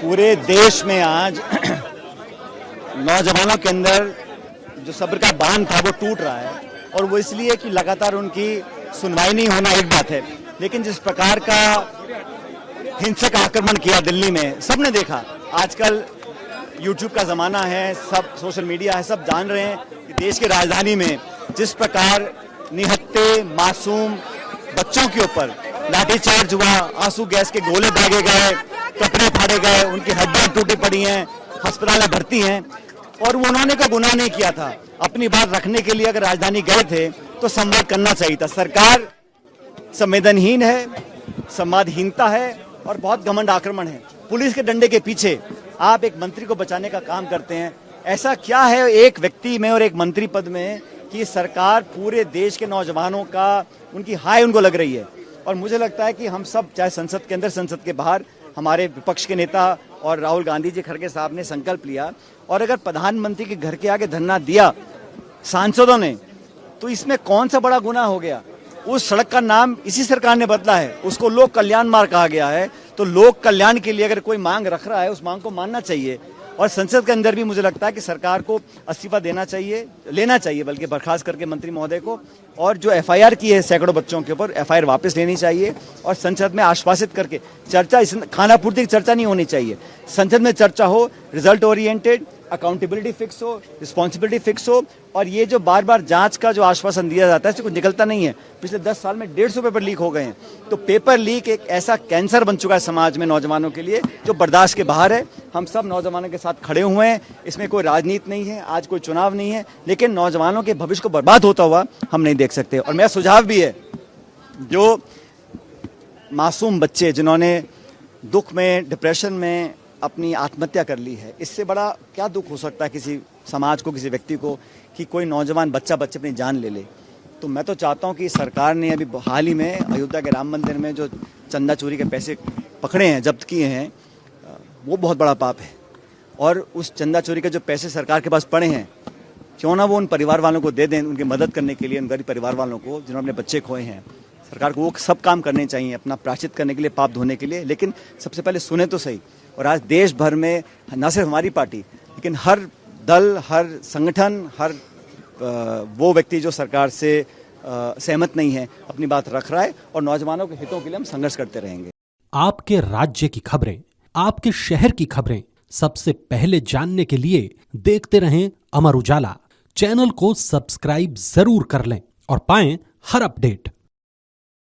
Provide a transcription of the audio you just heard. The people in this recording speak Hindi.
पूरे देश में आज नौजवानों के अंदर जो सब्र का बांध था वो टूट रहा है, और वो इसलिए कि लगातार उनकी सुनवाई नहीं होना एक बात है, लेकिन जिस प्रकार का हिंसक आक्रमण किया दिल्ली में, सबने देखा। आजकल यूट्यूब का ज़माना है, सब सोशल मीडिया है, सब जान रहे हैं कि देश की राजधानी में जिस प्रकार निहत्थे मासूम बच्चों के ऊपर लाठीचार्ज हुआ, आंसू गैस के गोले दागे गए, कपड़े फाड़े गए, उनकी हड्डियां टूटी पड़ी हैं, अस्पताल में भर्ती हैं, और उन्होंने कोई गुनाह नहीं किया था। अपनी बात रखने के लिए अगर राजधानी गए थे तो संवाद करना चाहिए था। सरकार संवेदनहीन है, संवादहीनता है और बहुत घमंड आक्रमण है। पुलिस के डंडे के पीछे आप एक मंत्री को बचाने का काम करते हैं। ऐसा क्या है एक व्यक्ति में और एक मंत्री पद में कि सरकार पूरे देश के नौजवानों का उनकी हाय उनको लग रही है। और मुझे लगता है कि हम सब, चाहे संसद के अंदर संसद के बाहर, हमारे विपक्ष के नेता और राहुल गांधी जी खड़गे साहब ने संकल्प लिया, और अगर प्रधानमंत्री के घर के आगे धरना दिया सांसदों ने, तो इसमें कौन सा बड़ा गुनाह हो गया। उस सड़क का नाम इसी सरकार ने बदला है, उसको लोक कल्याण मार्ग कहा गया है। तो लोक कल्याण के लिए अगर कोई मांग रख रहा है, उस मांग को मानना चाहिए। और संसद के अंदर भी मुझे लगता है कि सरकार को इस्तीफा लेना चाहिए, बल्कि बर्खास्त करके मंत्री महोदय को, और जो एफआईआर की है सैकड़ों बच्चों के ऊपर, एफआईआर वापस लेनी चाहिए, और संसद में आश्वासित करके चर्चा, खानापूर्ति की चर्चा नहीं होनी चाहिए। संसद में चर्चा हो, रिजल्ट ओरिएंटेड, अकाउंटेबिलिटी फिक्स हो, रिस्पॉन्सिबिलिटी फिक्स हो, और ये जो बार बार जांच का जो आश्वासन दिया जाता है, इससे कुछ निकलता नहीं है। पिछले 10 साल में 150 पेपर लीक हो गए हैं। तो पेपर लीक एक ऐसा कैंसर बन चुका है समाज में नौजवानों के लिए, जो बर्दाश्त के बाहर है। हम सब नौजवानों के साथ खड़े हुए हैं, इसमें कोई राजनीति नहीं है, आज कोई चुनाव नहीं है, लेकिन नौजवानों के भविष्य को बर्बाद होता हुआ हम नहीं देख सकते। और मेरा सुझाव भी है, जो मासूम बच्चे जिन्होंने दुख में, डिप्रेशन में अपनी आत्महत्या कर ली है, इससे बड़ा क्या दुख हो सकता है किसी समाज को, किसी व्यक्ति को, कि कोई नौजवान बच्चे अपनी जान ले ले। तो मैं तो चाहता हूं कि सरकार ने अभी हाल ही में अयोध्या के राम मंदिर में जो चंदा चोरी के पैसे पकड़े हैं, जब्त किए हैं, वो बहुत बड़ा पाप है। और उस चंदा चोरी के जो पैसे सरकार के पास पड़े हैं, क्यों ना वो उन परिवार वालों को दे दें, उनकी मदद करने के लिए, उन गरीब परिवार वालों को जिन्होंने अपने बच्चे खोए हैं। सरकार को वो सब काम करने चाहिए अपना प्रायश्चित करने के लिए, पाप धोने के लिए, लेकिन सबसे पहले सुने तो सही। और आज देश भर में न सिर्फ हमारी पार्टी, लेकिन हर दल, हर संगठन, हर वो व्यक्ति जो सरकार से सहमत नहीं है, अपनी बात रख रहा है, और नौजवानों के हितों के लिए हम संघर्ष करते रहेंगे। आपके राज्य की खबरें, आपके शहर की खबरें सबसे पहले जानने के लिए देखते रहें अमर उजाला। चैनल को सब्सक्राइब जरूर कर लें और पाएं हर अपडेट।